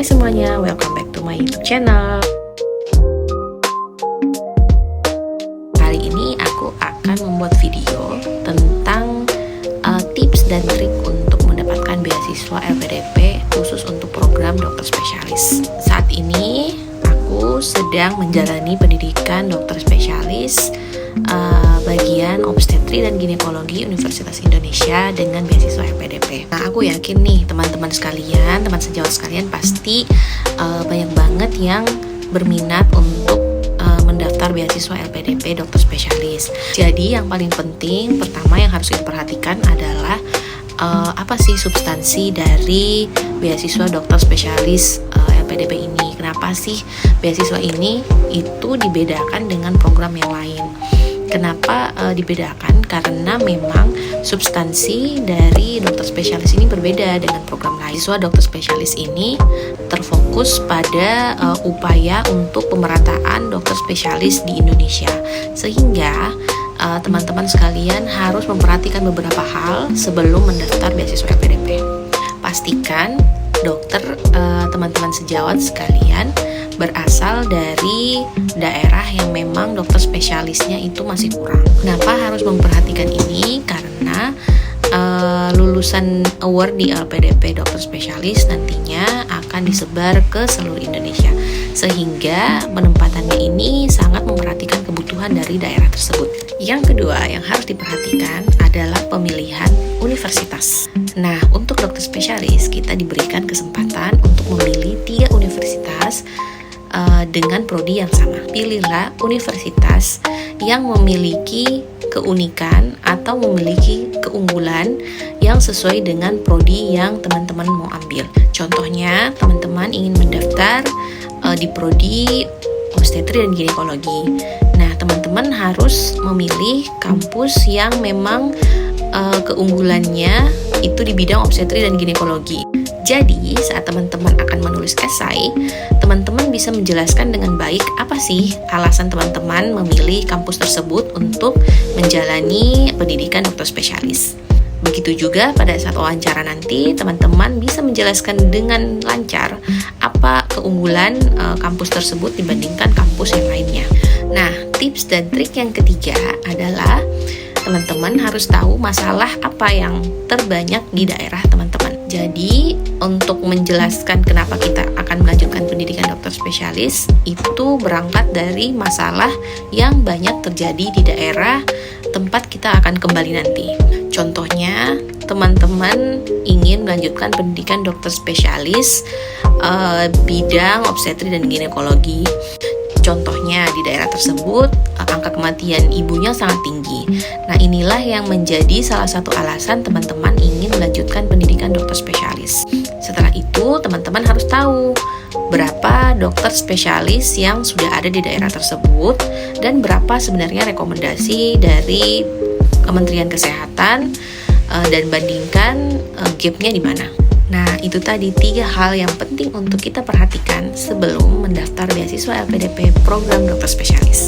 Hai semuanya, welcome back to my YouTube channel. Kali ini aku akan membuat video tentang tips dan trik untuk mendapatkan beasiswa LPDP khusus untuk program dokter spesialis. Saat ini aku sedang menjalani pendidikan dokter spesialis bagian obstetri dan ginekologi Universitas Indonesia dengan beasiswa LPDP. Nah, aku yakin nih teman-teman sekalian, teman sejawat sekalian pasti banyak banget yang berminat untuk mendaftar beasiswa LPDP dokter spesialis. Jadi yang paling penting pertama yang harus kita perhatikan adalah apa sih substansi dari beasiswa dokter spesialis LPDP ini. Kenapa sih beasiswa ini itu dibedakan dengan program yang lain? Kenapa dibedakan? Karena memang substansi dari dokter spesialis ini berbeda dengan program lain. Beasiswa dokter spesialis ini terfokus pada upaya untuk pemerataan dokter spesialis di Indonesia. Sehingga teman-teman sekalian harus memperhatikan beberapa hal sebelum mendaftar beasiswa LPDP. Pastikan dokter teman-teman sejawat sekalian berasal dari daerah yang memang dokter spesialisnya itu masih kurang. Kenapa harus memperhatikan ini? Karena lulusan award di LPDP dokter spesialis nantinya akan disebar ke seluruh Indonesia, sehingga penempatannya ini sangat memperhatikan kebutuhan dari daerah tersebut. Yang kedua yang harus diperhatikan adalah pemilihan universitas. Nah, untuk dokter spesialis kita diberikan kesempatan untuk memilih 3 universitas dengan prodi yang sama. Pilihlah universitas yang memiliki keunikan atau memiliki keunggulan yang sesuai dengan prodi yang teman-teman mau ambil. Contohnya, teman-teman ingin mendaftar di prodi obstetri dan ginekologi. Nah, teman-teman harus memilih kampus yang memang keunggulannya itu di bidang obstetri dan ginekologi. Jadi, saat teman-teman akan menulis esai, teman-teman bisa menjelaskan dengan baik apa sih alasan teman-teman memilih kampus tersebut untuk menjalani pendidikan dokter spesialis. Begitu juga pada saat wawancara nanti, teman-teman bisa menjelaskan dengan lancar apa keunggulan kampus tersebut dibandingkan kampus yang lainnya. Nah, tips dan trik yang ketiga adalah teman-teman harus tahu masalah apa yang terbanyak di daerah teman-teman. Jadi, untuk menjelaskan kenapa kita akan melanjutkan pendidikan dokter spesialis, itu berangkat dari masalah yang banyak terjadi di daerah tempat kita akan kembali nanti. Contohnya, teman-teman ingin melanjutkan pendidikan dokter spesialis bidang obstetri dan ginekologi. Contohnya di daerah tersebut angka kematian ibunya sangat tinggi. Nah, inilah yang menjadi salah satu alasan teman-teman ingin melanjutkan pendidikan dokter spesialis. Setelah itu, teman-teman harus tahu berapa dokter spesialis yang sudah ada di daerah tersebut dan berapa sebenarnya rekomendasi dari Kementerian Kesehatan dan bandingkan gapnya di mana. Nah, itu tadi 3 hal yang penting untuk kita perhatikan sebelum mendaftar beasiswa LPDP program dokter spesialis.